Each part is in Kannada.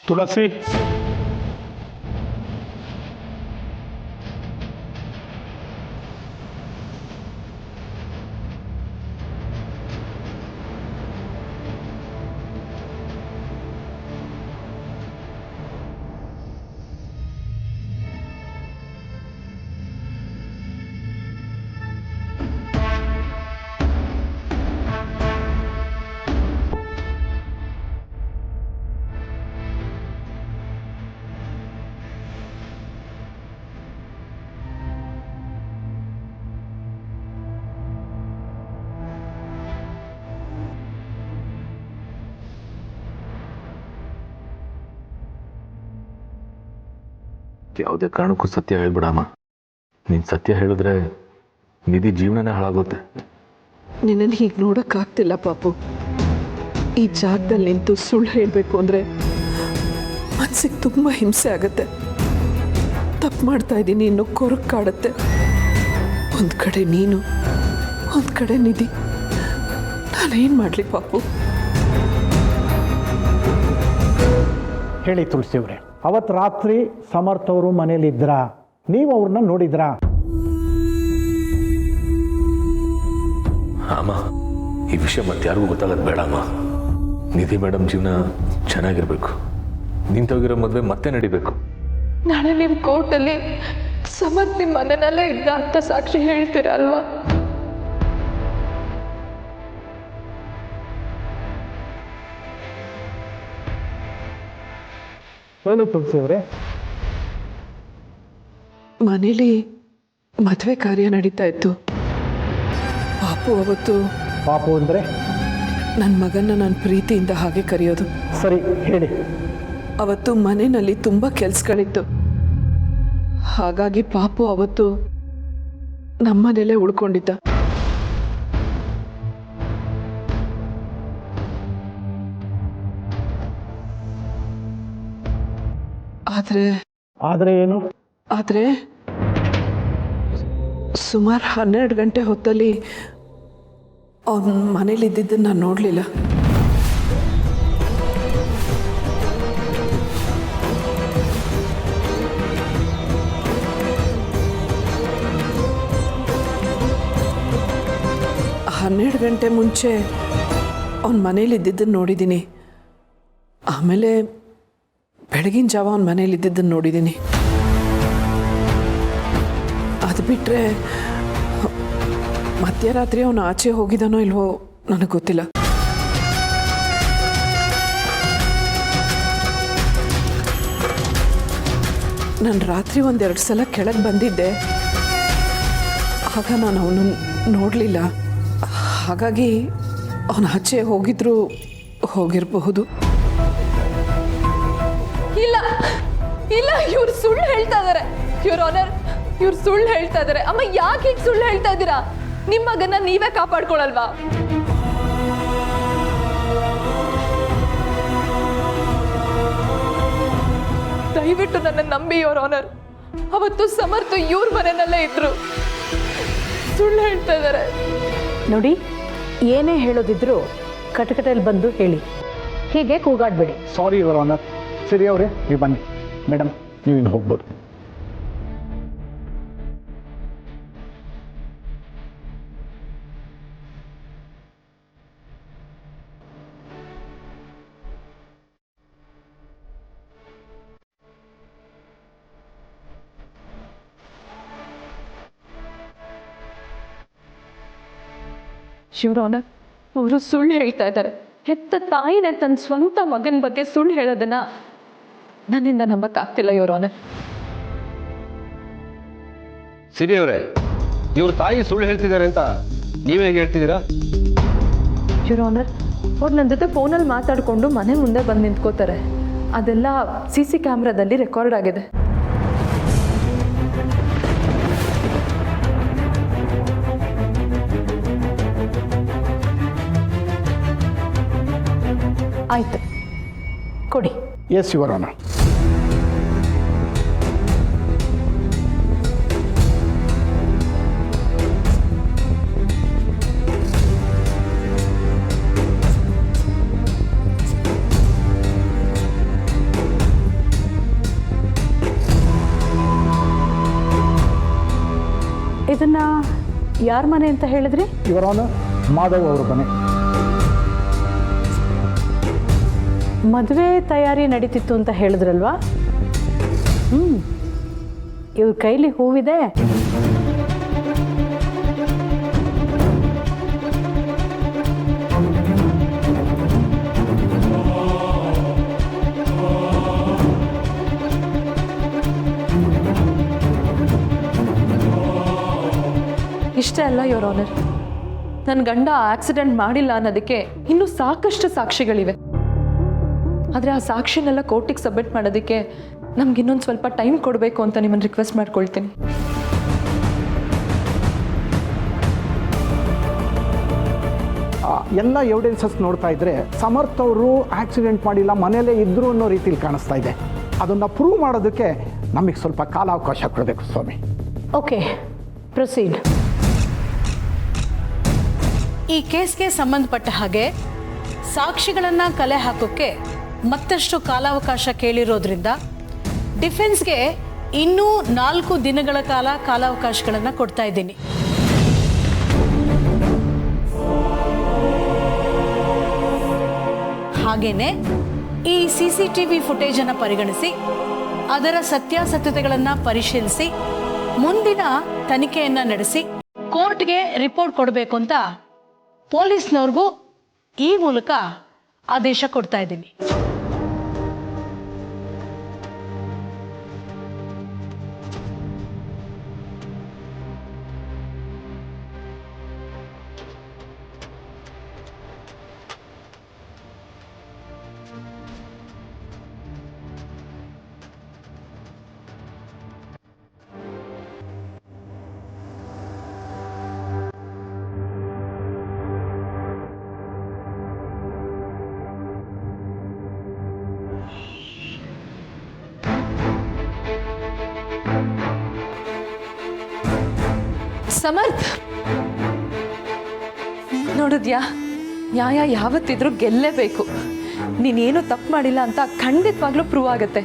ತುಳಸಿ, ಯಾವುದೇ ಕಾರಣಕ್ಕೂ ಸತ್ಯ ಹೇಳ್ಬಿಡಮ್ಮ. ನೀನು ಸತ್ಯ ಹೇಳಿದ್ರೆ ನಿಧಿ ಜೀವನನೇ ಹಾಳಾಗುತ್ತೆ. ನಿನ್ನನ್ನು ಹೀಗೆ ನೋಡೋಕ್ಕಾಗ್ತಿಲ್ಲ ಪಾಪು. ಈ ಜಾಗದಲ್ಲಿ ನಿಂತು ಸುಳ್ಳು ಹೇಳಬೇಕು ಅಂದರೆ ಮನಸ್ಸಿಗೆ ತುಂಬ ಹಿಂಸೆ ಆಗುತ್ತೆ. ತಪ್ಪು ಮಾಡ್ತಾ ಇದ್ದೀನಿ ಇನ್ನೂ ಕೊರಕು ಕಾಡುತ್ತೆ. ಒಂದು ಕಡೆ ನೀನು, ಒಂದು ಕಡೆ ನಿಧಿ. ನಾನೇನು ಮಾಡಲಿ ಪಾಪು? ಹೇಳಿ ತುಳಸಿ ಅವರೇ, ಅವತ್ತು ರಾತ್ರಿ ಸಮರ್ಥ ಅವರು ಮನೇಲಿದ್ರಾ? ನೀವು ಅವ್ರನ್ನ ನೋಡಿದ್ರಾ? ಅಮ್ಮ, ಈ ವಿಷಯ ಮತ್ತೆ ಯಾರಿಗೂ ಗೊತ್ತಾಗೋದು ಬೇಡ ಅಮ್ಮ. ನಿಧಿ ಮೇಡಮ್ ಜೀವನ ಚೆನ್ನಾಗಿರ್ಬೇಕು. ನಿಂತೋಗಿರೋ ಮದುವೆ ಮತ್ತೆ ನಡಿಬೇಕು. ನಾಳೆ ನಿಮ್ಮ ಕೋರ್ಟಲ್ಲಿ ಸಮರ್ಥ್ ನಿಮ್ಮ ಮನೆಯಲ್ಲೇ ಇದ್ದ ಅಂತ ಸಾಕ್ಷಿ ಹೇಳ್ತೀರ ಅಲ್ವಾ? ಏನು ತುಳಸಿ ಅವರೇ? ಮನೇಲಿ ಮದುವೆ ಕಾರ್ಯ ನಡೀತಾ ಇತ್ತು. ಪಾಪು ಅವತ್ತು, ಪಾಪು ಅಂದರೆ? ನನ್ನ ಮಗನ ನಾನು ಪ್ರೀತಿಯಿಂದ ಹಾಗೆ ಕರೆಯೋದು. ಸರಿ, ಹೇಳಿ. ಅವತ್ತು ಮನೆಯಲ್ಲಿ ತುಂಬ ಕೆಲಸಗಳಿತ್ತು. ಹಾಗಾಗಿ ಪಾಪು ಅವತ್ತು ನಮ್ಮನೇಲೇ ಉಳ್ಕೊಂಡಿದ್ದ. ಆದರೆ ಏನು? ಆದರೆ ಸುಮಾರು 12 ಗಂಟೆ ಹೊತ್ತಲ್ಲಿ ಅವನ ಮನೇಲಿದ್ದದ್ದನ್ನು ನಾನು ನೋಡಲಿಲ್ಲ. ಹನ್ನೆರಡು ಗಂಟೆ ಮುಂಚೆ ಅವನ ಮನೇಲಿದ್ದದ್ದನ್ನು ನೋಡಿದ್ದೀನಿ. ಆಮೇಲೆ ಬೆಳಗಿನ ಜಾವ ಅವನ ಮನೇಲಿದ್ದದ್ದನ್ನು ನೋಡಿದ್ದೀನಿ. ಅದು ಬಿಟ್ಟರೆ ಮಧ್ಯರಾತ್ರಿ ಅವನು ಆಚೆ ಹೋಗಿದ್ದಾನೋ ಇಲ್ವೋ ನನಗೆ ಗೊತ್ತಿಲ್ಲ. ನಾನು ರಾತ್ರಿ 1-2 ಸಲ ಕೆಳಗೆ ಬಂದಿದ್ದೆ. ಆಗ ನಾನು ಅವನನ್ನು ನೋಡಲಿಲ್ಲ. ಹಾಗಾಗಿ ಅವನು ಆಚೆ ಹೋಗಿದ್ರು ಹೋಗಿರಬಹುದು. ಇಲ್ಲ ಇಲ್ಲ, ಇವ್ರು ಸುಳ್ಳು ಹೇಳ್ತಾ ಇದಾರೆ. ಯುವರ್ ಆನರ್, ಇವ್ರು ಸುಳ್ಳು ಹೇಳ್ತಾ ಇದಾರೆ. ಅಮ್ಮ, ಯಾಕೆ ಹೀಗೆ ಸುಳ್ಳು ಹೇಳ್ತಾ ಇದ್ದೀರಾ? ನಿಮ್ಮ ಮಗನ ನೀವೇ ಕಾಪಾಡ್ಕೊಳಲ್ವಾ? ದಯವಿಟ್ಟು ನನ್ನ ನಂಬಿ ಯುವರ್ ಆನರ್. ಅವತ್ತು ಸಮರ್ಥ ಇವ್ರ ಮನೆಯಲ್ಲೇ ಇದ್ರು. ಸುಳ್ಳು ಹೇಳ್ತಾ ಇದ್ದಾರೆ. ನೋಡಿ, ಏನೇ ಹೇಳೋದಿದ್ರು ಕಟಕಟಲ್ಲಿ ಬಂದು ಹೇಳಿ, ಹೀಗೆ ಕೂಗಾಡ್ಬೇಡಿ. ಸಾರಿ ಯುವರ್ ಆನರ್. ಸರಿ ಅವರೇ, ನೀವು ಬನ್ನಿ. ಮೇಡಮ್, ನೀವು ಇನ್ನು ಹೋಗ್ಬೋದು. ಶಿವರಾನ, ಅವರು ಸುಳ್ಳು ಹೇಳ್ತಾ ಇದ್ದಾರೆ. ಹೆತ್ತ ತಾಯಿನೇ ತನ್ನ ಸ್ವಂತ ಮಗನ ಬಗ್ಗೆ ಸುಳ್ಳು ಹೇಳೋದನ್ನ ನನ್ನಿಂದ ನಂಬಕ್ಕಾಗ್ತಿಲ್ಲ ಯುವರಾನ. ಸಿರಿ ಅವರೇ, ಇವ್ರ ತಾಯಿ ಸುಳ್ಳು ಹೇಳ್ತಿದ್ದಾರೆ ಅಂತ ನೀವೇ ಹೇಗೆ ಹೇಳ್ತಿದ್ದೀರಾ? ಯುವರಾನರ್, ಅವ್ರು ನನ್ನ ಜೊತೆ ಫೋನಲ್ಲಿ ಮಾತಾಡಿಕೊಂಡು ಮನೆ ಮುಂದೆ ಬಂದು ನಿಂತ್ಕೋತಾರೆ. ಅದೆಲ್ಲ CC ಕ್ಯಾಮ್ರಾದಲ್ಲಿ ರೆಕಾರ್ಡ್ ಆಗಿದೆ. ಆಯ್ತು, ಕೊಡಿ. Yes your honour. ಯಾರ ಮನೆ ಅಂತ ಹೇಳಿದ್ರಿ? ಇವರವನು ಮಾಧವ್ ಅವ್ರ ಮನೆ. ಮದುವೆ ತಯಾರಿ ನಡೀತಿತ್ತು ಅಂತ ಹೇಳಿದ್ರಲ್ವಾ? ಇವ್ರ ಕೈಲಿ ಹೂವಿದೆ. ಇಷ್ಟೇ ಅಲ್ಲ ಯೋರ್ ಆನರ್, ನನ್ನ ಗಂಡ ಆಕ್ಸಿಡೆಂಟ್ ಮಾಡಿಲ್ಲ ಅನ್ನೋದಕ್ಕೆ ಇನ್ನೂ ಸಾಕಷ್ಟು ಸಾಕ್ಷಿಗಳಿವೆ. ಆದರೆ ಆ ಸಾಕ್ಷಿನೆಲ್ಲ ಕೋರ್ಟಿಗೆ ಸಬ್ಮಿಟ್ ಮಾಡೋದಕ್ಕೆ ನಮ್ಗೆ ಇನ್ನೊಂದು ಸ್ವಲ್ಪ ಟೈಮ್ ಕೊಡಬೇಕು ಅಂತ ನಿಮ್ಮನ್ನು ರಿಕ್ವೆಸ್ಟ್ ಮಾಡ್ಕೊಳ್ತೀನಿ. ಎಲ್ಲ ಎವಿಡೆನ್ಸಸ್ ನೋಡ್ತಾ ಇದ್ರೆ ಸಮರ್ಥ್ ಅವರು ಆಕ್ಸಿಡೆಂಟ್ ಮಾಡಿಲ್ಲ, ಮನೆಯಲ್ಲೇ ಇದ್ರು ಅನ್ನೋ ರೀತಿಲಿ ಕಾಣಿಸ್ತಾ ಇದೆ. ಅದನ್ನು ಪ್ರೂವ್ ಮಾಡೋದಕ್ಕೆ ನಮಗೆ ಸ್ವಲ್ಪ ಕಾಲಾವಕಾಶ ಕೊಡಬೇಕು ಸ್ವಾಮಿ. Okay, proceed. ಈ ಕೇಸ್ಗೆ ಸಂಬಂಧಪಟ್ಟ ಹಾಗೆ ಸಾಕ್ಷಿಗಳನ್ನು ಕಲೆ ಹಾಕೋಕ್ಕೆ ಮತ್ತಷ್ಟು ಕಾಲಾವಕಾಶ ಕೇಳಿರೋದ್ರಿಂದ ಡಿಫೆನ್ಸ್ಗೆ ಇನ್ನೂ 4 ದಿನಗಳ ಕಾಲಾವಕಾಶಗಳನ್ನು ಕೊಡ್ತಾ ಇದ್ದೀನಿ. ಹಾಗೇನೆ ಈ CCTV ಫುಟೇಜನ್ನು ಪರಿಗಣಿಸಿ ಅದರ ಸತ್ಯಾಸತ್ಯತೆಗಳನ್ನು ಪರಿಶೀಲಿಸಿ ಮುಂದಿನ ತನಿಖೆಯನ್ನು ನಡೆಸಿ ಕೋರ್ಟ್ಗೆ ರಿಪೋರ್ಟ್ ಕೊಡಬೇಕು ಅಂತ ಪೊಲೀಸ್ನವ್ರಿಗೂ ಈ ಮೂಲಕ ಆದೇಶ ಕೊಡ್ತಾ ಇದ್ದೀನಿ. ಸಮರ್ಥ್, ನೋಡಿದ್ಯಾ, ನ್ಯಾಯ ಯಾವತ್ತಿದ್ರೂ ಗೆಲ್ಲೇಬೇಕು. ನೀನೇನು ತಪ್ಪು ಮಾಡಿಲ್ಲ ಅಂತ ಖಂಡಿತವಾಗ್ಲೂ ಪ್ರೂವ್ ಆಗುತ್ತೆ.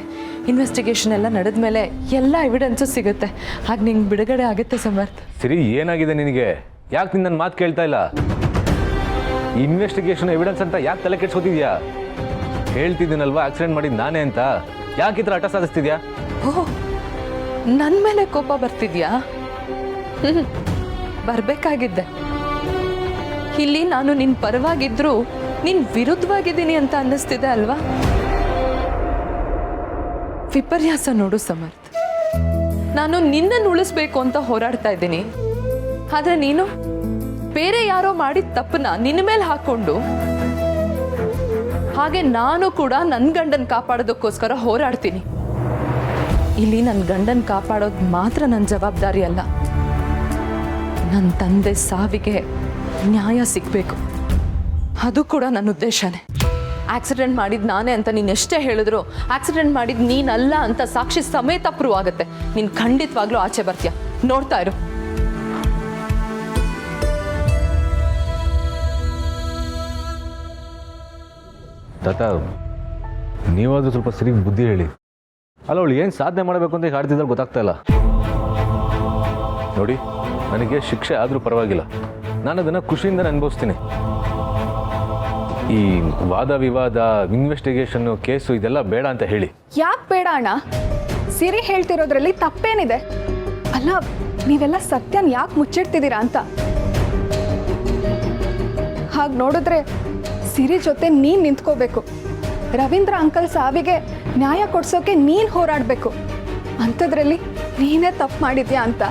ಇನ್ವೆಸ್ಟಿಗೇಷನ್ ಎಲ್ಲ ನಡೆದ ಮೇಲೆ ಎಲ್ಲ ಎವಿಡೆನ್ಸು ಸಿಗುತ್ತೆ. ಹಾಗೆ ನಿಂಗೆ ಬಿಡುಗಡೆ ಆಗುತ್ತೆ ಸಮರ್ಥ್. ಸರಿ, ಏನಾಗಿದೆ ನಿನಗೆ? ಯಾಕೆ ನಿನ್ನ ಮಾತು ಕೇಳ್ತಾ ಇಲ್ಲ? ಇನ್ವೆಸ್ಟಿಗೇಷನ್ ಎವಿಡೆನ್ಸ್ ಅಂತ ಯಾಕೆ ತಲೆ ಕೆಡ್ಸ್ಕೊತಿದ್ಯಾ? ಹೇಳ್ತಿದ್ದೀನಲ್ವಾ ಆಕ್ಸಿಡೆಂಟ್ ಮಾಡಿದ್ದು ನಾನೇ ಅಂತ. ಯಾಕೆ ಈ ಥರ ಹಠ ಸಾಧಿಸ್ತಿದ್ಯಾ? ಓಹ್, ನನ್ನ ಮೇಲೆ ಕೋಪ ಬರ್ತಿದ್ಯಾ? ಬರಬೇಕಾಗಿದ್ದೆ. ಇಲ್ಲಿ ನಾನು ನಿನ್ನ ಪರವಾಗಿದ್ರೂ ನಿನ್ನ ವಿರುದ್ಧವಾಗಿದ್ದೀನಿ ಅಂತ ಅನ್ನಿಸ್ತಿದೆ ಅಲ್ವಾ? ವಿಪರ್ಯಾಸ ನೋಡು ಸಮರ್ಥ್, ನಾನು ನಿನ್ನನ್ನು ಉಳಿಸ್ಬೇಕು ಅಂತ ಹೋರಾಡ್ತಾ ಇದ್ದೀನಿ. ಆದರೆ ನೀನು ಬೇರೆ ಯಾರೋ ಮಾಡಿದ ತಪ್ಪನ್ನ ನಿನ್ನ ಮೇಲೆ ಹಾಕೊಂಡು, ಹಾಗೆ ನಾನು ಕೂಡ ನನ್ನ ಗಂಡನ ಕಾಪಾಡೋದಕ್ಕೋಸ್ಕರ ಹೋರಾಡ್ತೀನಿ. ಇಲ್ಲಿ ನನ್ನ ಗಂಡನ ಕಾಪಾಡೋದು ಮಾತ್ರ ನನ್ನ ಜವಾಬ್ದಾರಿ ಅಲ್ಲ, ನನ್ನ ತಂದೆ ಸಾವಿಗೆ ನ್ಯಾಯ ಸಿಗಬೇಕು, ಅದು ಕೂಡ ನನ್ನ ಉದ್ದೇಶನೇ. ಆಕ್ಸಿಡೆಂಟ್ ಮಾಡಿದ್ದು ನಾನೇ ಅಂತ ನೀನು ಎಷ್ಟೇ ಹೇಳಿದ್ರು ಆಕ್ಸಿಡೆಂಟ್ ಮಾಡಿದ್ದು ನೀನಲ್ಲ ಅಂತ ಸಾಕ್ಷಿ ಸಮೇತ ಪ್ರೂವ್ ಆಗುತ್ತೆ. ನೀನು ಖಂಡಿತವಾಗ್ಲೂ ಆಚೆ ಬರ್ತೀಯ, ನೋಡ್ತಾ ಇರು. ತಾತ, ನೀವಾದ್ರೂ ಸ್ವಲ್ಪ ಸರಿ ಬುದ್ಧಿ ಹೇಳಿ. ಅಲ್ಲ, ಅವಳು ಏನು ಸಾಧನೆ ಮಾಡಬೇಕು ಅಂತ ಹಾಡ್ತಿದ್ದಲ್ಲಿ ಗೊತ್ತಾಗ್ತಾ ಇಲ್ಲ. ನೋಡಿ, ನನಗೆ ಶಿಕ್ಷೆ ಆದರೂ ಪರವಾಗಿಲ್ಲ, ನಾನು ಅದನ್ನು ಖುಷಿಯಿಂದ ಅನುಭವಿಸ್ತೀನಿ. ಈ ವಾದ ವಿವಾದ, ಇನ್ವೆಸ್ಟಿಗೇಷನ್ನು, ಕೇಸು ಇದೆಲ್ಲ ಬೇಡ ಅಂತ ಹೇಳಿ. ಯಾಕೆ ಬೇಡ ಅಣ್ಣ? ಸಿರಿ ಹೇಳ್ತಿರೋದ್ರಲ್ಲಿ ತಪ್ಪೇನಿದೆ? ಅಲ್ಲ, ನೀವೆಲ್ಲ ಸತ್ಯನ ಯಾಕೆ ಮುಚ್ಚಿಡ್ತಿದ್ದೀರಾ ಅಂತ. ಹಾಗೆ ನೋಡಿದ್ರೆ ಸಿರಿ ಜೊತೆ ನೀನು ನಿಂತ್ಕೋಬೇಕು. ರವೀಂದ್ರ ಅಂಕಲ್ ಸಾವಿಗೆ ನ್ಯಾಯ ಕೊಡ್ಸೋಕೆ ನೀನು ಹೋರಾಡಬೇಕು. ಅಂಥದ್ರಲ್ಲಿ ನೀನೇ ತಪ್ಪು ಮಾಡಿದ್ಯಾ ಅಂತ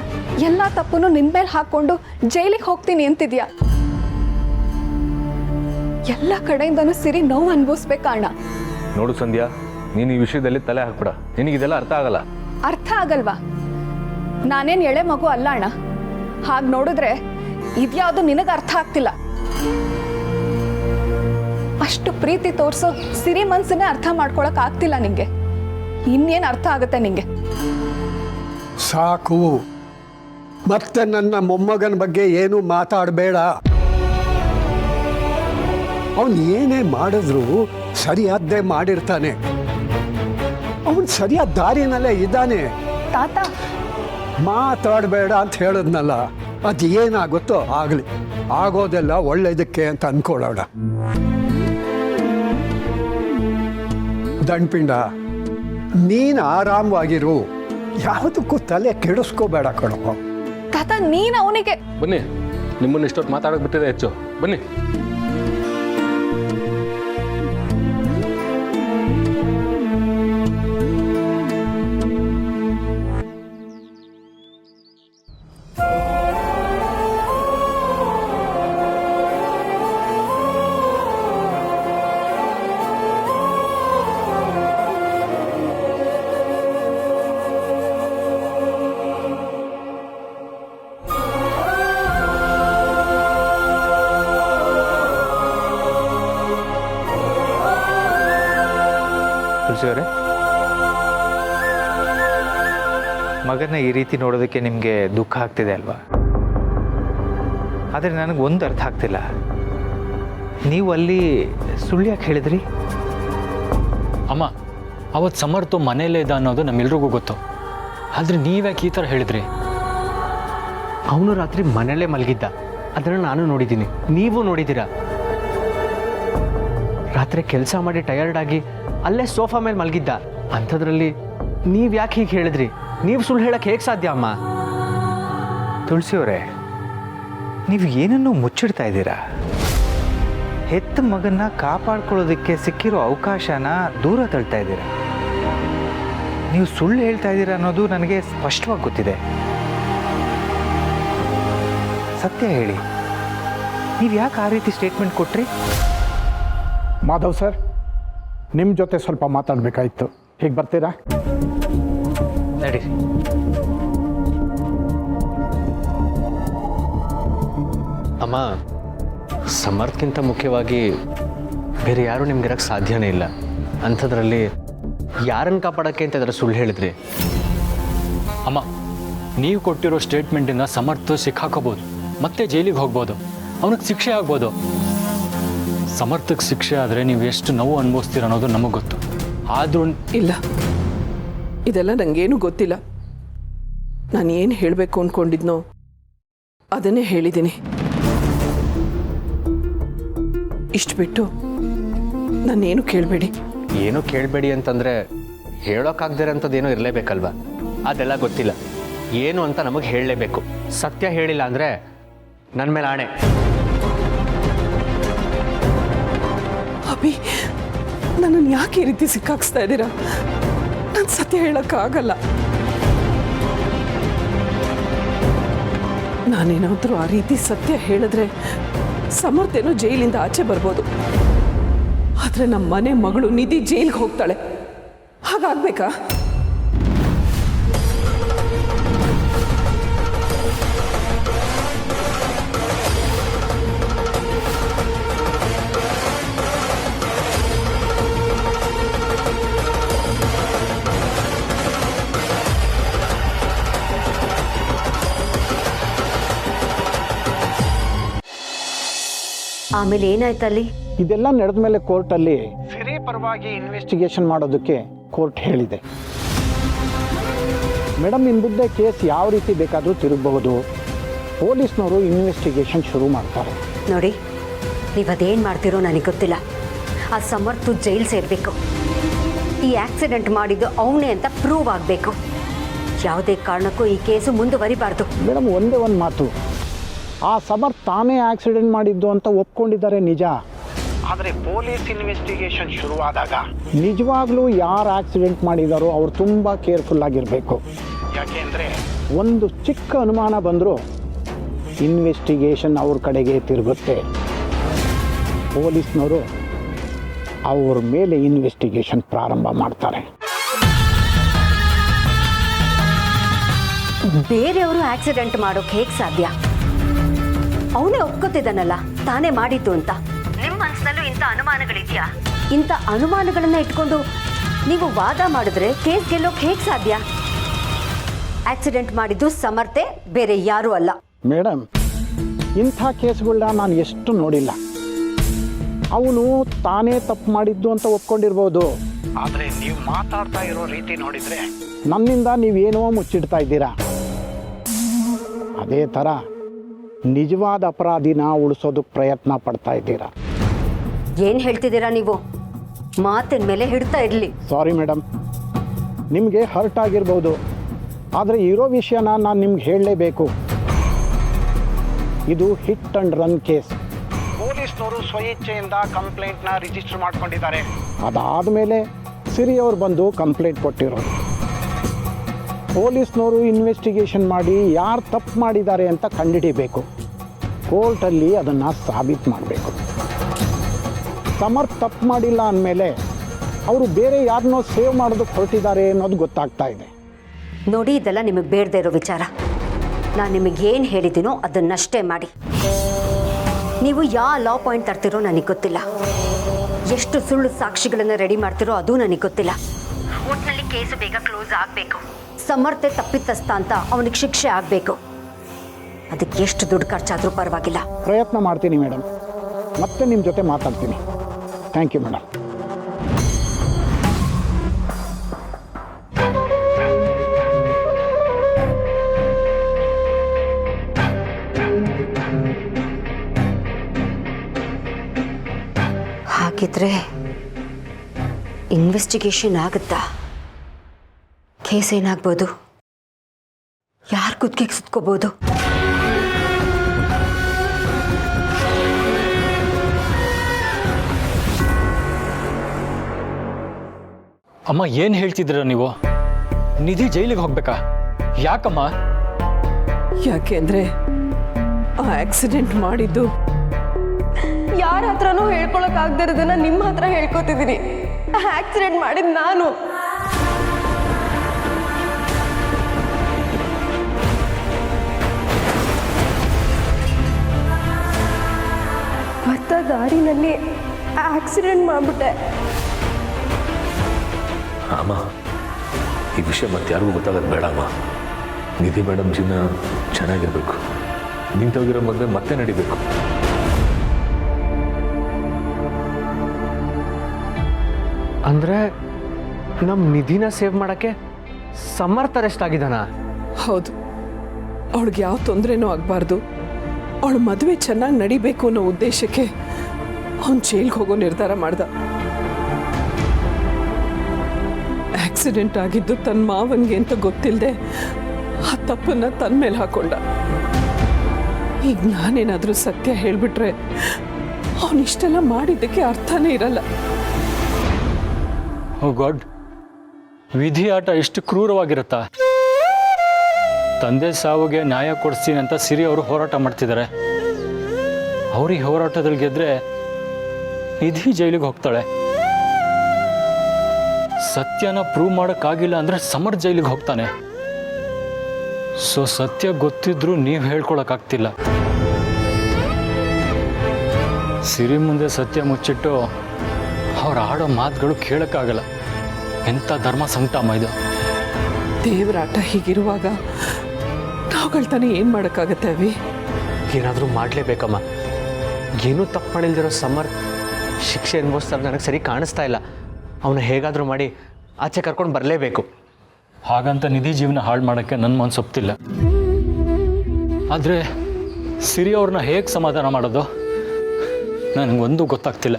ಎಲ್ಲ ತಪ್ಪನ್ನು ನಿನ್ನ ಮೇಲೆ ಹಾಕ್ಕೊಂಡು ಜೈಲಿಗೆ ಹೋಗ್ತೀನಿ ಅಂತಿದ್ಯಾ. ಎಲ್ಲ ಕಡೆಯಿಂದನೂ ಸಿರಿ ನೋವು ಅನುಭವಿಸ್ಬೇಕಾ ಅಣ್ಣ? ನೋಡು ಸಂಧ್ಯಾ, ನೀನು ಈ ವಿಷಯದಲ್ಲಿ ತಲೆ ಹಾಕ್ಬಿಡ. ನಿನಗಿದೆಲ್ಲ ಅರ್ಥ ಆಗಲ್ಲ. ಅರ್ಥ ಆಗಲ್ವಾ? ನಾನೇನು ಎಳೆ ಮಗು ಅಲ್ಲ ಅಣ್ಣ. ಹಾಗೆ ನೋಡಿದ್ರೆ ಇದ್ಯಾವುದು ನಿನಗೆ ಅರ್ಥ ಆಗ್ತಿಲ್ಲ. ಅಷ್ಟು ಪ್ರೀತಿ ತೋರಿಸೋ ಸಿರಿ ಮನ್ಸನ್ನೇ ಅರ್ಥ ಮಾಡ್ಕೊಳಕ್ ಆಗ್ತಿಲ್ಲ ನಿಂಗೆ. ಇನ್ನೇನು ಅರ್ಥ ಆಗುತ್ತೆ ನಿಂಗೆ? ಸಾಕು, ಮತ್ತೆ ನನ್ನ ಮೊಮ್ಮಗನ ಬಗ್ಗೆ ಏನು ಮಾತಾಡಬೇಡ. ಅವನು ಏನೇ ಮಾಡಿದ್ರು ಸರಿಯಾದ್ದೇ ಮಾಡಿರ್ತಾನೆ. ಅವನು ಸರಿಯಾದ ದಾರಿನಲ್ಲೇ ಇದ್ದಾನೆ. ತಾತ, ಮಾತಾಡಬೇಡ ಅಂತ ಹೇಳಿದ್ನಲ್ಲ. ಅದು ಏನಾಗುತ್ತೋ ಆಗಲಿ, ಆಗೋದೆಲ್ಲ ಒಳ್ಳೇದಕ್ಕೆ ಅಂತ ಅಂದ್ಕೊಳ್ಳೋಣ. ದಂಡ್ಪಿಂಡ, ನೀನು ಆರಾಮವಾಗಿರು, ಯಾವುದಕ್ಕೂ ತಲೆ ಕೆಡಿಸ್ಕೋಬೇಡ ಕಣೋ. ತಾತ ನೀನು ಅವನಿಗೆ ಬನ್ನಿ, ನಿಮ್ಮನ್ನು ಇಷ್ಟೊತ್ತು ಮಾತಾಡೋಕೆ ಬಿಟ್ಟಿದೆ ಹೆಚ್ಚು. ಬನ್ನಿ. ತುಳಸಿಯವರೇ, ಮಗನ ಈ ರೀತಿ ನೋಡೋದಕ್ಕೆ ನಿಮಗೆ ದುಃಖ ಆಗ್ತಿದೆ ಅಲ್ವಾ? ಆದರೆ ನನಗೆ ಒಂದು ಅರ್ಥ ಆಗ್ತಿಲ್ಲ, ನೀವು ಅಲ್ಲಿ ಸುಳ್ಳು ಯಾಕೆ ಹೇಳಿದ್ರಿ? ಅಮ್ಮ, ಅವತ್ತು ಸಮರ್ಥ ಮನೆಯಲ್ಲೇ ಇದ್ದ ಅನ್ನೋದು ನಮ್ಮೆಲ್ರಿಗೂ ಗೊತ್ತು. ಆದರೆ ನೀವ್ಯಾಕೆ ಈ ಥರ ಹೇಳಿದ್ರಿ? ಅವನು ರಾತ್ರಿ ಮನೆಯಲ್ಲೇ ಮಲಗಿದ್ದ, ಅದನ್ನು ನಾನು ನೋಡಿದ್ದೀನಿ, ನೀವು ನೋಡಿದ್ದೀರಾ. ರಾತ್ರಿ ಕೆಲಸ ಮಾಡಿ ಟಯರ್ಡ್ ಆಗಿ ಅಲ್ಲೇ ಸೋಫಾ ಮೇಲೆ ಮಲಗಿದ್ದ. ಅಂಥದ್ರಲ್ಲಿ ನೀವು ಯಾಕೆ ಹೀಗೆ ಹೇಳಿದ್ರಿ? ನೀವು ಸುಳ್ಳು ಹೇಳಕ್ಕೆ ಹೇಗೆ ಸಾಧ್ಯ ಅಮ್ಮ? ತುಳಸಿಯವರೇ, ನೀವು ಏನನ್ನೂ ಮುಚ್ಚಿಡ್ತಾ ಇದ್ದೀರಾ. ಹೆತ್ತ ಮಗನ್ನ ಕಾಪಾಡ್ಕೊಳ್ಳೋದಕ್ಕೆ ಸಿಕ್ಕಿರೋ ಅವಕಾಶನ ದೂರ ತಳ್ತಾ ಇದ್ದೀರಾ. ನೀವು ಸುಳ್ಳು ಹೇಳ್ತಾ ಇದ್ದೀರಾ ಅನ್ನೋದು ನನಗೆ ಸ್ಪಷ್ಟವಾಗಿ ಗೊತ್ತಿದೆ. ಸತ್ಯ ಹೇಳಿ, ನೀವು ಯಾಕೆ ಆ ರೀತಿ ಸ್ಟೇಟ್ಮೆಂಟ್ ಕೊಟ್ರಿ? ಮಾಧವ್ ಸರ್, ನಿಮ್ಮ ಜೊತೆ ಸ್ವಲ್ಪ ಮಾತಾಡಬೇಕಾಯಿತು. ಹೀಗೆ ಬರ್ತೀರಾ? ನಡೀರಿ. ಅಮ್ಮ, ಸಮರ್ಥಕ್ಕಿಂತ ಮುಖ್ಯವಾಗಿ ಬೇರೆ ಯಾರೂ ನಿಮ್ಗಿರಕ್ಕೆ ಸಾಧ್ಯನೇ ಇಲ್ಲ. ಅಂಥದ್ರಲ್ಲಿ ಯಾರನ್ನು ಕಾಪಾಡೋಕ್ಕೆ ಅಂತ ಅದರ ಸುಳ್ಳು ಹೇಳಿದ್ರಿ? ಅಮ್ಮ, ನೀವು ಕೊಟ್ಟಿರೋ ಸ್ಟೇಟ್ಮೆಂಟಿಂದ ಸಮರ್ಥ ಸಿಕ್ಕಾಕೋಬೋದು, ಮತ್ತೆ ಜೈಲಿಗೆ ಹೋಗ್ಬೋದು, ಅವನಿಗೆ ಶಿಕ್ಷೆ ಆಗ್ಬೋದು. ಸಮರ್ಥಕ್ಕೆ ಶಿಕ್ಷೆ ಆದರೆ ನೀವು ಎಷ್ಟು ನೋವು ಅನುಭವಿಸ್ತೀರ ಅನ್ನೋದು ನಮಗೆ ಗೊತ್ತು. ಆದರೂ ಇಲ್ಲ, ಇದೆಲ್ಲ ನನಗೇನು ಗೊತ್ತಿಲ್ಲ. ನಾನು ಏನು ಹೇಳಬೇಕು ಅಂದ್ಕೊಂಡಿದ್ನೋ ಅದನ್ನೇ ಹೇಳಿದ್ದೀನಿ. ಇಷ್ಟು ಬಿಟ್ಟು ನಾನೇನು ಕೇಳಬೇಡಿ. ಏನೂ ಕೇಳಬೇಡಿ ಅಂತಂದರೆ ಹೇಳೋಕ್ಕಾಗ್ದಿರೋಂಥದ್ದೇನೋ ಇರಲೇಬೇಕಲ್ವ? ಅದೆಲ್ಲ ಗೊತ್ತಿಲ್ಲ. ಏನು ಅಂತ ನಮಗೆ ಹೇಳಲೇಬೇಕು. ಸತ್ಯ ಹೇಳಿಲ್ಲ ಅಂದರೆ ನನ್ನ ಮೇಲೆ ಆಣೆ. ಅಭಿ, ನನ್ನನ್ನು ಯಾಕೆ ಈ ರೀತಿ ಸಿಕ್ಕಾಕ್ಸ್ತಾ ಇದ್ದೀರಾ? ನಾನು ಸತ್ಯ ಹೇಳೋಕ್ಕಾಗಲ್ಲ. ನಾನೇನಾದರೂ ಆ ರೀತಿ ಸತ್ಯ ಹೇಳಿದ್ರೆ ಸಮರ್ಥೇನೋ ಜೈಲಿಂದ ಆಚೆ ಬರ್ಬೋದು. ಆದರೆ ನಮ್ಮ ಮನೆ ಮಗಳು ನಿಧಿ ಜೈಲಿಗೆ ಹೋಗ್ತಾಳೆ. ಹಾಗಾಗ್ಬೇಕಾ? ಆಮೇಲೆ ಏನಾಯ್ತಲ್ಲಿ? ಇದೆಲ್ಲ ನಡೆದ ಮೇಲೆ ಕೋರ್ಟಲ್ಲಿ ಸಿರಿ ಪರವಾಗಿ ಇನ್ವೆಸ್ಟಿಗೇಷನ್ ಮಾಡೋದಕ್ಕೆ ಕೋರ್ಟ್ ಹೇಳಿದೆ. ಮೇಡಮ್, ಇನ್ನು ಮುಂದೆ ಕೇಸ್ ಯಾವ ರೀತಿ ಬೇಕಾದರೂ ತಿರುಗಬಹುದು. ಪೊಲೀಸ್ನವರು ಇನ್ವೆಸ್ಟಿಗೇಷನ್ ಶುರು ಮಾಡ್ತಾರೆ. ನೋಡಿ, ನೀವು ಅದೇನು ಮಾಡ್ತಿರೋ ನನಗೆ ಗೊತ್ತಿಲ್ಲ. ಆ ಸಮರ್ಥ್ ಜೈಲ್ ಸೇರಬೇಕು. ಈ ಆಕ್ಸಿಡೆಂಟ್ ಮಾಡಿದ್ದು ಅವನೇ ಅಂತ ಪ್ರೂವ್ ಆಗಬೇಕು. ಯಾವುದೇ ಕಾರಣಕ್ಕೂ ಈ ಕೇಸು ಮುಂದುವರಿಬಾರ್ದು. ಮೇಡಮ್, ಒಂದೇ ಒಂದು ಮಾತು, ಆ ಸಮರ್ಥ್ ತಾನೇ ಆಕ್ಸಿಡೆಂಟ್ ಮಾಡಿದ್ದು ಅಂತ ಒಪ್ಕೊಂಡಿದ್ದಾರೆ ನಿಜ. ಆದರೆ ಪೊಲೀಸ್ ಇನ್ವೆಸ್ಟಿಗೇಷನ್ ಶುರುವಾದಾಗ ನಿಜವಾಗ್ಲೂ ಯಾರು ಆಕ್ಸಿಡೆಂಟ್ ಮಾಡಿದಾರೋ ಅವ್ರು ತುಂಬ ಕೇರ್ಫುಲ್ ಆಗಿರಬೇಕು. ಯಾಕೆಂದರೆ ಒಂದು ಚಿಕ್ಕ ಅನುಮಾನ ಬಂದರೂ ಇನ್ವೆಸ್ಟಿಗೇಷನ್ ಅವ್ರ ಕಡೆಗೆ ತಿರುಗುತ್ತೆ. ಪೊಲೀಸ್ನವರು ಅವ್ರ ಮೇಲೆ ಇನ್ವೆಸ್ಟಿಗೇಷನ್ ಪ್ರಾರಂಭ ಮಾಡ್ತಾರೆ. ಬೇರೆಯವರು ಆಕ್ಸಿಡೆಂಟ್ ಮಾಡೋಕೆ ಹೇಗೆ ಸಾಧ್ಯ? ಅವನೇ ಒಪ್ಕೋತಿದ್ದಾನಲ್ಲ ತಾನೇ ಮಾಡಿದ್ದು ಅಂತ. ನಿಮ್ಮ ಮನಸ್ಸಿನಲ್ಲೂ ಇಂಥ ಅನುಮಾನಗಳಿದೆಯಾ? ಇಂಥ ಅನುಮಾನಗಳನ್ನ ಇಟ್ಕೊಂಡು ನೀವು ವಾದ ಮಾಡಿದ್ರೆ ಕೇಸ್ ಗೆಲ್ಲೋಕೆ ಹೇಗೆ ಸಾಧ್ಯ? ಆಕ್ಸಿಡೆಂಟ್ ಮಾಡಿದ್ದು ಸಮರ್ಥೆ, ಬೇರೆ ಯಾರೂ ಅಲ್ಲ. ಮೇಡಮ್, ಇಂಥ ಕೇಸ್ಗಳನ್ನ ನಾನು ಎಷ್ಟು ನೋಡಿಲ್ಲ. ಅವನು ತಾನೇ ತಪ್ಪು ಮಾಡಿದ್ದು ಅಂತ ಒಪ್ಕೊಂಡಿರ್ಬೋದು. ಆದರೆ ನೀವು ಮಾತಾಡ್ತಾ ಇರೋ ರೀತಿ ನೋಡಿದರೆ ನನ್ನಿಂದ ನೀವೇನೋ ಮುಚ್ಚಿಡ್ತಾ ಇದ್ದೀರಾ. ಅದೇ ಥರ ನಿಜವಾದ ಅಪರಾಧಿನ ಉಳಿಸೋದಕ್ಕೆ ಪ್ರಯತ್ನ ಪಡ್ತಾ ಇದ್ದೀರಾ. ಏನು ಹೇಳ್ತಿದ್ದೀರಾ ನೀವು? ಮಾತಿನ ಮೇಲೆ ಹಿಡ್ತಾ ಇರಲಿ. ಸಾರಿ ಮೇಡಮ್, ನಿಮಗೆ ಹರ್ಟ್ ಆಗಿರ್ಬೋದು, ಆದರೆ ಇರೋ ವಿಷಯನ ನಾನು ನಿಮ್ಗೆ ಹೇಳಲೇಬೇಕು. ಇದು ಹಿಟ್ ಆ್ಯಂಡ್ ರನ್ ಕೇಸ್. ಪೊಲೀಸ್ನವರು ಸ್ವಇಚ್ಛೆಯಿಂದ ಕಂಪ್ಲೇಂಟ್ನ ರಿಜಿಸ್ಟರ್ ಮಾಡ್ಕೊಂಡಿದ್ದಾರೆ. ಅದಾದಮೇಲೆ ಸಿರಿ ಅವ್ರು ಬಂದು ಕಂಪ್ಲೇಂಟ್ ಕೊಟ್ಟಿರೋದು. ಪೊಲೀಸ್ನವರು ಇನ್ವೆಸ್ಟಿಗೇಷನ್ ಮಾಡಿ ಯಾರು ತಪ್ಪು ಮಾಡಿದ್ದಾರೆ ಅಂತ ಕಂಡುಹಿಡಿಬೇಕು. ಕೋರ್ಟಲ್ಲಿ ಅದನ್ನು ಸಾಬೀತು ಮಾಡಬೇಕು. ಸಮರ್ಥ್ ತಪ್ಪು ಮಾಡಿಲ್ಲ ಅಂದಮೇಲೆ ಅವರು ಬೇರೆ ಯಾರನ್ನೋ ಸೇವ್ ಮಾಡೋದಕ್ಕೆ ಹೊರಟಿದ್ದಾರೆ ಅನ್ನೋದು ಗೊತ್ತಾಗ್ತಾ ಇದೆ. ನೋಡಿ, ಇದೆಲ್ಲ ನಿಮಗೆ ಬೇಡದೇ ಇರೋ ವಿಚಾರ. ನಾನು ನಿಮಗೇನು ಹೇಳಿದ್ದೀನೋ ಅದನ್ನಷ್ಟೇ ಮಾಡಿ. ನೀವು ಯಾವ ಲಾ ಪಾಯಿಂಟ್ ತರ್ತಿರೋ ನನಗೆ ಗೊತ್ತಿಲ್ಲ. ಎಷ್ಟು ಸುಳ್ಳು ಸಾಕ್ಷಿಗಳನ್ನು ರೆಡಿ ಮಾಡ್ತಿರೋ ಅದು ನನಗೆ ಗೊತ್ತಿಲ್ಲ. ಒಟ್ಟಿನಲ್ಲಿ ಕೇಸು ಬೇಗ ಕ್ಲೋಸ್ ಆಗಬೇಕು. ಸಮರ್ಥೆ ತಪ್ಪಿತಸ್ಥ ಅಂತ ಅವನಿಗೆ ಶಿಕ್ಷೆ ಆಗಬೇಕು. ಅದಕ್ಕೆ ಎಷ್ಟು ದುಡ್ಡು ಖರ್ಚಾದರೂ ಪರವಾಗಿಲ್ಲ. ಪ್ರಯತ್ನ ಮಾಡ್ತೀನಿ ಮೇಡಮ್. ಮತ್ತೆ ನಿಮ್ಮ ಜೊತೆ ಮಾತಾಡ್ತೀನಿ. Thank you madam. ಹಾಗಿದ್ರೆ ಇನ್ವೆಸ್ಟಿಗೇಷನ್ ಆಗುತ್ತಾ? ಕೇಸ್ ಏನಾಗ್ಬೋದು? ಯಾರು ಕುತ್ತಿಗೆಗೆ ಸುತ್ಕೋಬೋದು? ಅಮ್ಮ, ಏನು ಹೇಳ್ತಿದ್ದೀರ ನೀವು? ನಿಧಿ ಜೈಲಿಗೆ ಹೋಗ್ಬೇಕಾ? ಯಾಕಮ್ಮ? ಯಾಕೆಂದ್ರೆ ಆ ಆಕ್ಸಿಡೆಂಟ್ ಮಾಡಿದ್ದು ಯಾರ ಹತ್ರನೂ ಹೇಳ್ಕೊಳಕ್ ಆಗದಿರೋದನ್ನ ನಿಮ್ಮ ಹತ್ರ ಹೇಳ್ಕೊತಿದ್ದೀನಿ. ಆಕ್ಸಿಡೆಂಟ್ ಮಾಡಿದ್ ನಾನು. ಬರ್ತಾ ದಾರಿನಲ್ಲಿ ಆಕ್ಸಿಡೆಂಟ್ ಮಾಡ್ಬಿಟ್ಟೆ. ಅಮ್ಮ, ಈ ವಿಷಯ ಮತ್ತೆ ಯಾರಿಗೂ ಗೊತ್ತಾಗೋದು ಬೇಡಮ್ಮ. ನಿಧಿ ಮೇಡಮ್ ಜೀವನ ಚೆನ್ನಾಗಿರ್ಬೇಕು. ನಿಂತೋಗಿರೋ ಮದುವೆ ಮತ್ತೆ ನಡಿಬೇಕು. ಅಂದರೆ ನಮ್ಮ ನಿಧಿನ ಸೇವ್ ಮಾಡೋಕ್ಕೆ ಸಮರ್ಥ ಅರೆಸ್ಟ್ ಆಗಿದ್ದಾನಾ? ಹೌದು. ಅವಳಿಗೆ ಯಾವ ತೊಂದರೆನೂ ಆಗಬಾರ್ದು, ಅವಳ ಮದುವೆ ಚೆನ್ನಾಗಿ ನಡಿಬೇಕು ಅನ್ನೋ ಉದ್ದೇಶಕ್ಕೆ ಅವನು ಜೈಲ್ಗೆ ಹೋಗೋ ನಿರ್ಧಾರ ಮಾಡ್ದ. ಆಕ್ಸಿಡೆಂಟ್ ಆಗಿದ್ದು ತನ್ನ ಮಾವನಿಗೆ ಅಂತ ಗೊತ್ತಿಲ್ಲದೆ ಆ ತಪ್ಪನ್ನ ತನ್ನ ಮೇಲೆ ಹಾಕೊಂಡ. ಈಗ ನಾನೇನಾದರೂ ಸತ್ಯ ಹೇಳಿಬಿಟ್ರೆ ಅವನಿಷ್ಟೆಲ್ಲ ಮಾಡಿದ್ದಕ್ಕೆ ಅರ್ಥನೇ ಇರಲ್ಲ. ಓ ಗಾಡ್, ವಿಧಿ ಆಟ ಎಷ್ಟು ಕ್ರೂರವಾಗಿರುತ್ತಾ? ತಂದೆ ಸಾವಿಗೆ ನ್ಯಾಯ ಕೊಡಿಸ್ತೀನಿ ಅಂತ ಸಿರಿ ಅವರು ಹೋರಾಟ ಮಾಡ್ತಿದ್ದಾರೆ. ಅವ್ರಿಗೆ ಹೋರಾಟದಲ್ಲಿ ಗೆದ್ರೆ ನಿಧಿ ಜೈಲಿಗೆ ಹೋಗ್ತಾಳೆ. ಸತ್ಯನ ಪ್ರೂವ್ ಮಾಡೋಕ್ಕಾಗಿಲ್ಲ ಅಂದರೆ ಸಮರ್ ಜೈಲಿಗೆ ಹೋಗ್ತಾನೆ. ಸೊ ಸತ್ಯ ಗೊತ್ತಿದ್ರೂ ನೀವು ಹೇಳ್ಕೊಳಕ್ಕಾಗ್ತಿಲ್ಲ. ಸಿರಿ ಮುಂದೆ ಸತ್ಯ ಮುಚ್ಚಿಟ್ಟು ಅವ್ರು ಆಡೋ ಮಾತುಗಳು ಕೇಳೋಕ್ಕಾಗಲ್ಲ. ಎಂಥ ಧರ್ಮ ಸಂಕಟಮ್ಮ ಇದು. ದೇವರಾಟ ಹೀಗಿರುವಾಗ ನಾವುಗಳು ತಾನೇ ಏನು ಮಾಡೋಕ್ಕಾಗತ್ತೆ ಅವಿ? ಏನಾದರೂ ಮಾಡಲೇಬೇಕಮ್ಮ. ಏನೂ ತಪ್ಪು ಮಾಡಿಲ್ದಿರೋ ಸಮರ್ ಶಿಕ್ಷೆ ಅನುಭವಿಸ್ತಾರೆ ನನಗೆ ಸರಿ ಕಾಣಿಸ್ತಾ ಇಲ್ಲ. ಅವನ್ನ ಹೇಗಾದರೂ ಮಾಡಿ ಆಚೆ ಕರ್ಕೊಂಡು ಬರಲೇಬೇಕು. ಹಾಗಂತ ನಿಧಿ ಜೀವನ ಹಾಳು ಮಾಡೋಕ್ಕೆ ನನ್ನ ಮನಸ್ಸು ಒಪ್ತಿಲ್ಲ. ಆದರೆ ಸಿರಿ ಅವ್ರನ್ನ ಹೇಗೆ ಸಮಾಧಾನ ಮಾಡೋದು ನನಗೊಂದು ಗೊತ್ತಾಗ್ತಿಲ್ಲ.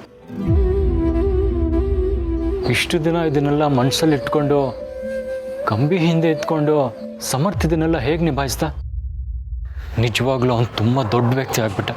ಇಷ್ಟು ದಿನ ಇದನ್ನೆಲ್ಲ ಮನಸ್ಸಲ್ಲಿ ಇಟ್ಕೊಂಡು ಕಂಬಿ ಹಿಂದೆ ಇಟ್ಕೊಂಡು ಸಮರ್ಥ ಇದನ್ನೆಲ್ಲ ಹೇಗೆ ನಿಭಾಯಿಸ್ದ? ನಿಜವಾಗ್ಲೂ ಅವ್ನು ತುಂಬ ದೊಡ್ಡ ವ್ಯಕ್ತಿ ಆಗ್ಬಿಟ್ಟ.